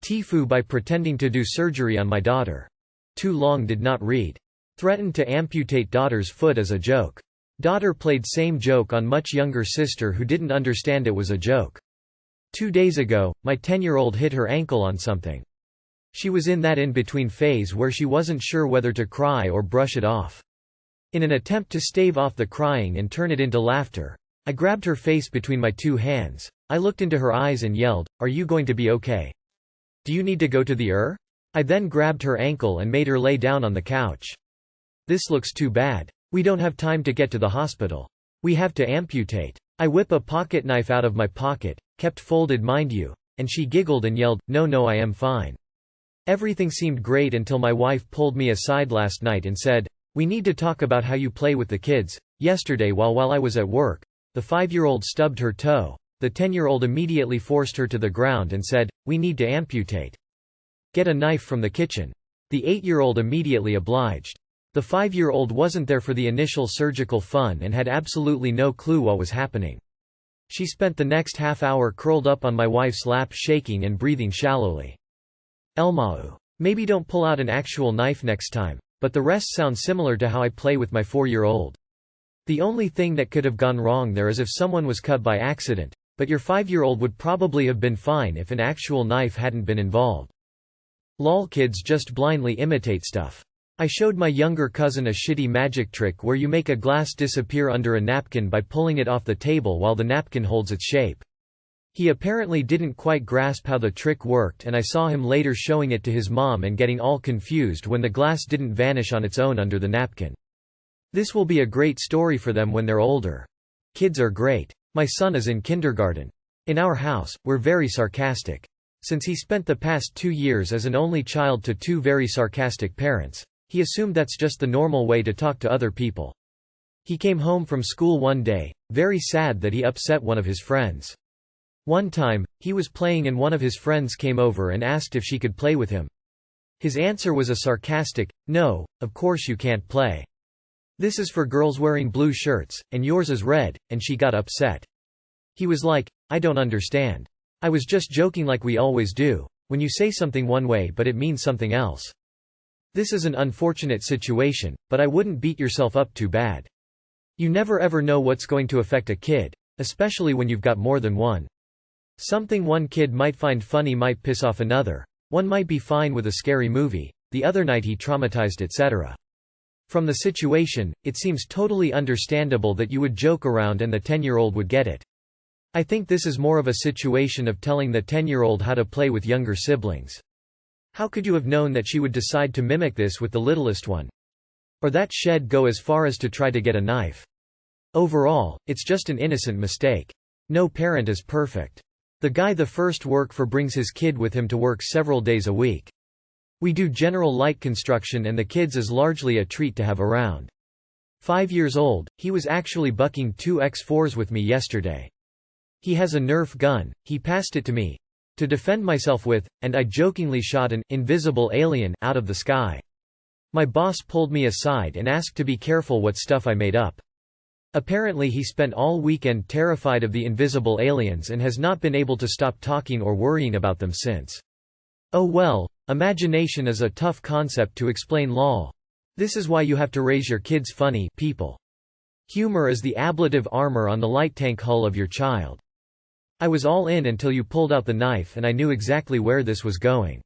Tifu by pretending to do surgery on my daughter. Too long did not read. Threatened to amputate daughter's foot as a joke. Daughter played same joke on much younger sister who didn't understand it was a joke. 2 days ago, my 10-year-old hit her ankle on something. She was in that in-between phase where she wasn't sure whether to cry or brush it off. In an attempt to stave off the crying and turn it into laughter, I grabbed her face between my 2 hands. I looked into her eyes and yelled, "Are you going to be okay? Do you need to go to the ER?" I then grabbed her ankle and made her lay down on the couch. "This looks too bad. We don't have time to get to the hospital. We have to amputate." I whip a pocket knife out of my pocket, kept folded mind you, and she giggled and yelled, "No, I am fine." Everything seemed great until my wife pulled me aside last night and said, "We need to talk about how you play with the kids." Yesterday while I was at work, the 5-year-old stubbed her toe. The 10-year-old immediately forced her to the ground and said, "We need to amputate. Get a knife from the kitchen." The 8-year-old immediately obliged. The 5-year-old wasn't there for the initial surgical fun and had absolutely no clue what was happening. She spent the next half hour curled up on my wife's lap shaking and breathing shallowly. Elmau. Maybe don't pull out an actual knife next time, but the rest sounds similar to how I play with my 4-year-old. The only thing that could have gone wrong there is if someone was cut by accident, but your 5-year-old would probably have been fine if an actual knife hadn't been involved. Lol, kids just blindly imitate stuff. I showed my younger cousin a shitty magic trick where you make a glass disappear under a napkin by pulling it off the table while the napkin holds its shape. He apparently didn't quite grasp how the trick worked, and I saw him later showing it to his mom and getting all confused when the glass didn't vanish on its own under the napkin. This will be a great story for them when they're older. Kids are great. My son is in kindergarten. In our house, we're very sarcastic. Since he spent the past 2 years as an only child to 2 very sarcastic parents, he assumed that's just the normal way to talk to other people. He came home from school one day, very sad that he upset one of his friends. One time, he was playing and one of his friends came over and asked if she could play with him. His answer was a sarcastic, "No, of course you can't play. This is for girls wearing blue shirts, and yours is red," and she got upset. He was like, "I don't understand. I was just joking like we always do, when you say something one way but it means something else." This is an unfortunate situation, but I wouldn't beat yourself up too bad. You never ever know what's going to affect a kid, especially when you've got more than one. Something one kid might find funny might piss off another. One might be fine with a scary movie, the other night he traumatized, etc. From the situation, it seems totally understandable that you would joke around and the 10-year-old would get it. I think this is more of a situation of telling the 10-year-old how to play with younger siblings. How could you have known that she would decide to mimic this with the littlest one? Or that she'd go as far as to try to get a knife? Overall, it's just an innocent mistake. No parent is perfect. The guy the first work for brings his kid with him to work several days a week. We do general light construction and the kids is largely a treat to have around. 5 years old, he was actually bucking 2 X4s with me yesterday. He has a Nerf gun, he passed it to me to defend myself with, and I jokingly shot an invisible alien out of the sky. My boss pulled me aside and asked to be careful what stuff I made up. Apparently he spent all weekend terrified of the invisible aliens and has not been able to stop talking or worrying about them since. Oh well, imagination is a tough concept to explain lol. This is why you have to raise your kids funny people. Humor is the ablative armor on the light tank hull of your child. I was all in until you pulled out the knife and I knew exactly where this was going.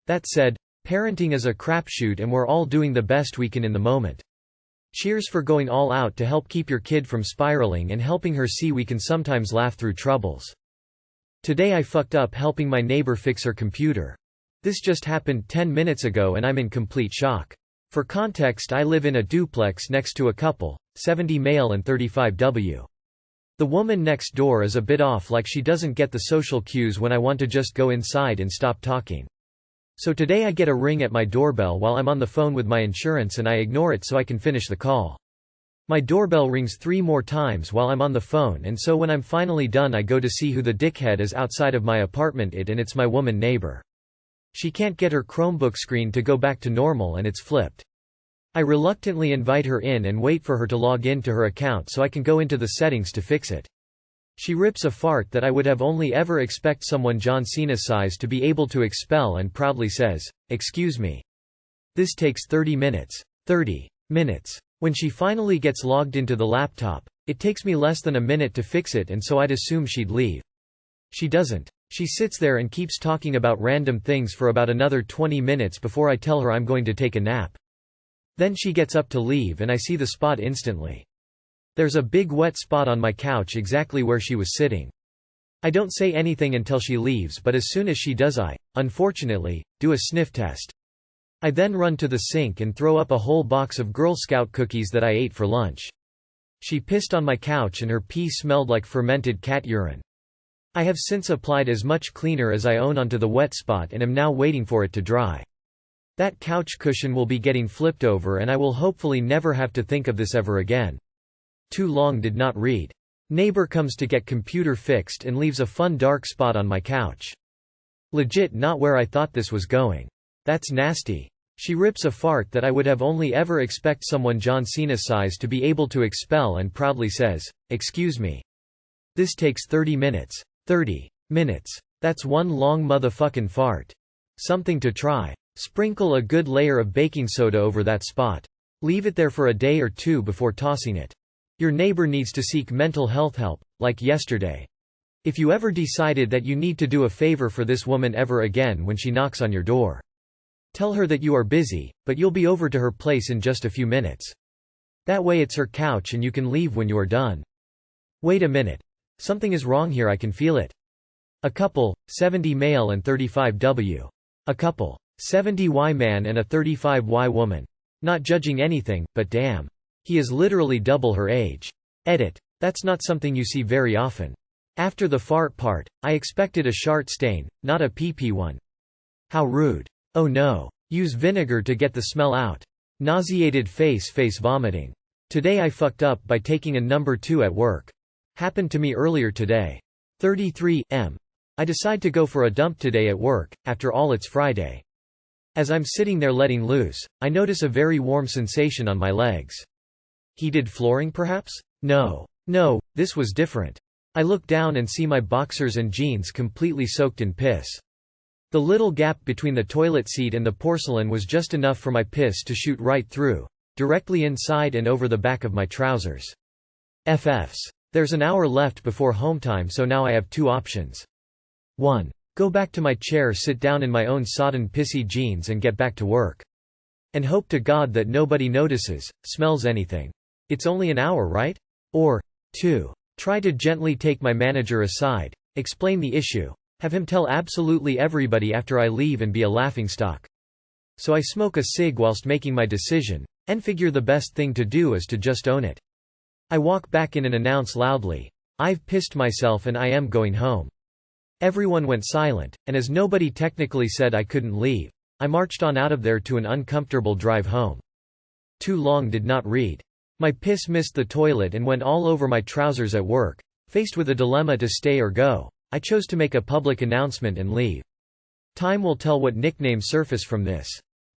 That said, parenting is a crapshoot and we're all doing the best we can in the moment. Cheers for going all out to help keep your kid from spiraling and helping her see we can sometimes laugh through troubles. Today I fucked up helping my neighbor fix her computer. This just happened 10 minutes ago and I'm in complete shock. For context, I live in a duplex next to a couple, 70 male and 35 W. The woman next door is a bit off, like she doesn't get the social cues when I want to just go inside and stop talking. So today I get a ring at my doorbell while I'm on the phone with my insurance and I ignore it so I can finish the call. My doorbell rings 3 more times while I'm on the phone, and so when I'm finally done I go to see who the dickhead is outside of my apartment, and it's my woman neighbor. She can't get her Chromebook screen to go back to normal and it's flipped. I reluctantly invite her in and wait for her to log in to her account so I can go into the settings to fix it. She rips a fart that I would have only ever expect someone John Cena size to be able to expel and proudly says, "Excuse me. This takes 30 minutes. 30 minutes. When she finally gets logged into the laptop, it takes me less than a minute to fix it, and so I'd assume she'd leave. She doesn't. She sits there and keeps talking about random things for about another 20 minutes before I tell her I'm going to take a nap. Then she gets up to leave and I see the spot instantly. There's a big wet spot on my couch exactly where she was sitting. I don't say anything until she leaves, but as soon as she does I, unfortunately, do a sniff test. I then run to the sink and throw up a whole box of Girl Scout cookies that I ate for lunch. She pissed on my couch and her pee smelled like fermented cat urine. I have since applied as much cleaner as I own onto the wet spot and am now waiting for it to dry. That couch cushion will be getting flipped over and I will hopefully never have to think of this ever again. Too long did not read. Neighbor comes to get computer fixed and leaves a fun dark spot on my couch. Legit not where I thought this was going. That's nasty. She rips a fart that I would have only ever expect someone John Cena size to be able to expel and proudly says, "Excuse me. This takes 30 minutes. 30 minutes. That's one long motherfucking fart. Something to try. Sprinkle a good layer of baking soda over that spot. Leave it there for a day or two before tossing it. Your neighbor needs to seek mental health help, like yesterday. If you ever decided that you need to do a favor for this woman ever again when she knocks on your door, tell her that you are busy, but you'll be over to her place in just a few minutes. That way it's her couch and you can leave when you are done." Wait a minute. Something is wrong here, I can feel it. A couple, 70 male and 35 W. A couple, 70 Y man and a 35 Y woman. Not judging anything, but damn. He is literally double her age. Edit. That's not something you see very often. After the fart part, I expected a shart stain, not a pee-pee one. How rude. Oh no. Use vinegar to get the smell out. Nauseated face vomiting. Today I fucked up by taking a number 2 at work. Happened to me earlier today. 33 m. I decide to go for a dump today at work, after all it's Friday. As I'm sitting there letting loose, I notice a very warm sensation on my legs. Heated flooring perhaps? No, this was different. I look down and see my boxers and jeans completely soaked in piss. The little gap between the toilet seat and the porcelain was just enough for my piss to shoot right through, directly inside and over the back of my trousers. FFs. There's an hour left before home time, so now I have 2 options. 1. Go back to my chair, sit down in my own sodden pissy jeans and get back to work. And hope to God that nobody notices, smells anything. It's only an hour, right? Or 2. Try to gently take my manager aside, explain the issue, have him tell absolutely everybody after I leave and be a laughingstock. So I smoke a cig whilst making my decision, and figure the best thing to do is to just own it. I walk back in and announce loudly, "I've pissed myself and I am going home." Everyone went silent, and as nobody technically said I couldn't leave, I marched on out of there to an uncomfortable drive home. Too long did not read. My piss missed the toilet and went all over my trousers at work. Faced with a dilemma to stay or go, I chose to make a public announcement and leave. Time will tell what nicknames surface from this.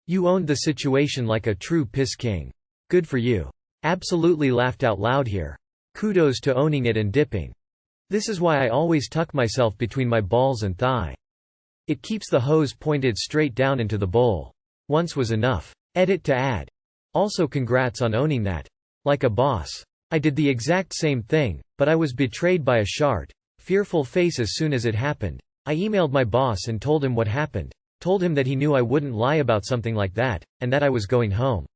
You owned the situation like a true piss king. Good for you. Absolutely laughed out loud here. Kudos to owning it and dipping. This is why I always tuck myself between my balls and thigh. It keeps the hose pointed straight down into the bowl. Once was enough. Edit to add. Also congrats on owning that. Like a boss. I did the exact same thing, but I was betrayed by a shart. Fearful face as soon as it happened. I emailed my boss and told him what happened. Told him that he knew I wouldn't lie about something like that, and that I was going home.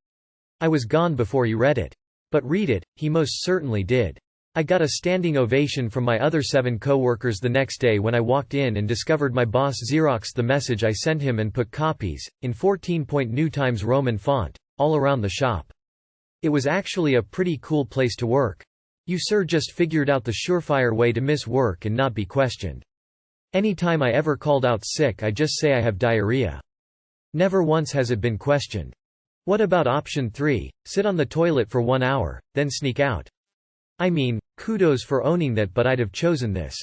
I was gone before he read it. But read it, he most certainly did. I got a standing ovation from my other 7 co-workers the next day when I walked in and discovered my boss Xeroxed the message I sent him and put copies, in 14-point New Times Roman font, all around the shop. It was actually a pretty cool place to work. You sir just figured out the surefire way to miss work and not be questioned. Anytime I ever called out sick I just say I have diarrhea. Never once has it been questioned. What about option 3, sit on the toilet for 1 hour, then sneak out? I mean, kudos for owning that, but I'd have chosen this.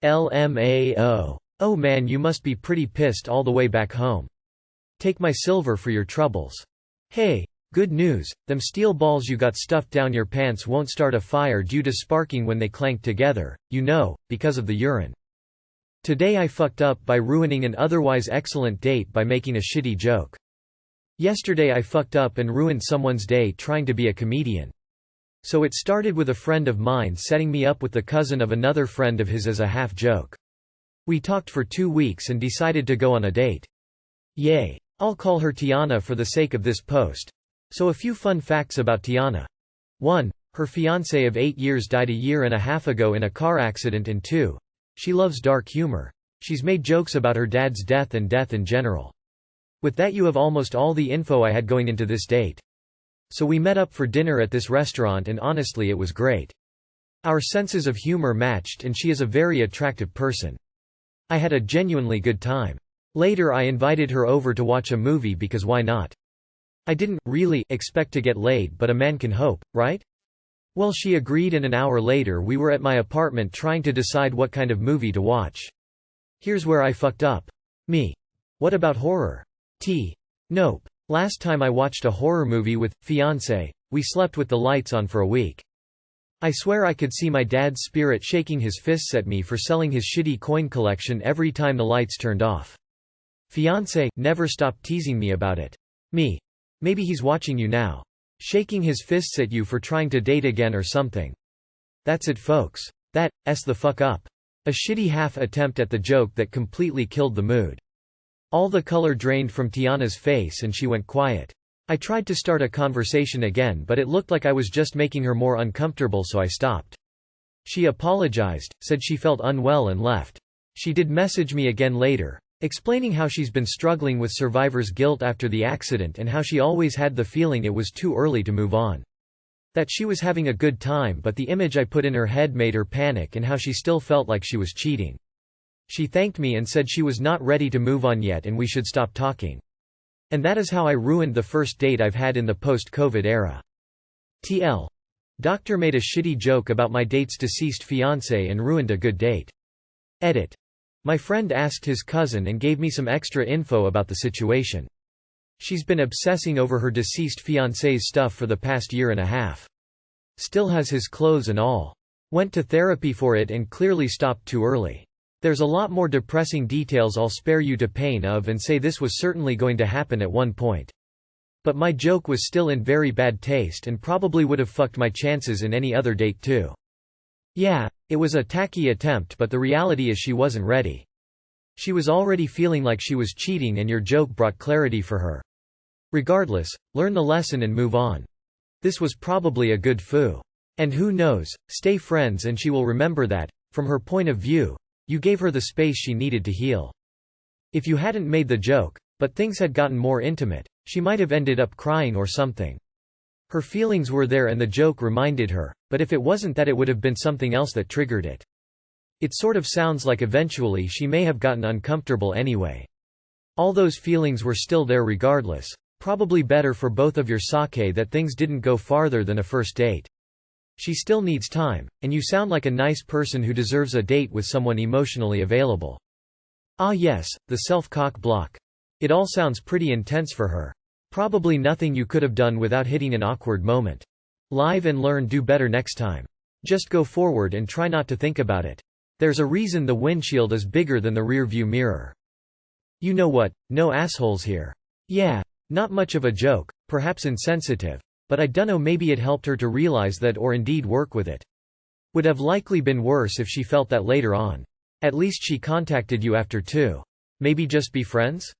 LMAO. Oh man, you must be pretty pissed all the way back home. Take my silver for your troubles. Hey, Good news, them steel balls you got stuffed down your pants won't start a fire due to sparking when they clank together, because of the urine. Today I fucked up by ruining an otherwise excellent date by making a shitty joke. Yesterday I fucked up and ruined someone's day trying to be a comedian. So it started with a friend of mine setting me up with the cousin of another friend of his as a half joke. We talked for 2 weeks and decided to go on a date. Yay. I'll call her Tiana for the sake of this post. So a few fun facts about Tiana. 1. Her fiancé of 8 years died a year and a half ago in a car accident, and 2. She loves dark humor. She's made jokes about her dad's death and death in general. With that you have almost all the info I had going into this date. So we met up for dinner at this restaurant and honestly it was great. Our senses of humor matched and she is a very attractive person. I had a genuinely good time. Later I invited her over to watch a movie because why not? I didn't really expect to get laid, but a man can hope, right? Well, she agreed and an hour later we were at my apartment trying to decide what kind of movie to watch. Here's where I fucked up. Me. What about horror? Nope. Last time I watched a horror movie with fiancé, we slept with the lights on for a week. I swear I could see my dad's spirit shaking his fists at me for selling his shitty coin collection every time the lights turned off. Fiancé never stopped teasing me about it. Me. Maybe he's watching you now. Shaking his fists at you for trying to date again or something. That's it, folks. That's the fuck up. A shitty half attempt at the joke that completely killed the mood. All the color drained from Tiana's face and she went quiet. I tried to start a conversation again, but it looked like I was just making her more uncomfortable, so I stopped. She apologized, said she felt unwell and left. She did message me again later, explaining how she's been struggling with survivor's guilt after the accident and how she always had the feeling it was too early to move on. That she was having a good time, but the image I put in her head made her panic, and how she still felt like she was cheating. She thanked me and said she was not ready to move on yet and we should stop talking. And that is how I ruined the first date I've had in the post-COVID era. TL. Doctor made a shitty joke about my date's deceased fiancé and ruined a good date. Edit. My friend asked his cousin and gave me some extra info about the situation. She's been obsessing over her deceased fiancé's stuff for the past year and a half. Still has his clothes and all. Went to therapy for it and clearly stopped too early. There's a lot more depressing details I'll spare you to pain of and say this was certainly going to happen at one point. But my joke was still in very bad taste and probably would have fucked my chances in any other date too. Yeah, it was a tacky attempt, but the reality is she wasn't ready. She was already feeling like she was cheating and your joke brought clarity for her. Regardless, learn the lesson and move on. This was probably a good foo. And who knows, stay friends and she will remember that, from her point of view, you gave her the space she needed to heal. If you hadn't made the joke, but things had gotten more intimate, she might have ended up crying or something. Her feelings were there and the joke reminded her, but if it wasn't that, it would have been something else that triggered it. It sort of sounds like eventually she may have gotten uncomfortable anyway. All those feelings were still there regardless. Probably better for both of your sake that things didn't go farther than a first date. She still needs time, and you sound like a nice person who deserves a date with someone emotionally available. Ah yes, the self-cock block. It all sounds pretty intense for her. Probably nothing you could have done without hitting an awkward moment. Live and learn, do better next time. Just go forward and try not to think about it. There's a reason the windshield is bigger than the rear view mirror. You know what, no assholes here. Yeah, not much of a joke, perhaps insensitive. But I dunno, maybe it helped her to realize that, or indeed work with it. Would have likely been worse if she felt that later on. At least she contacted you after too. Maybe just be friends?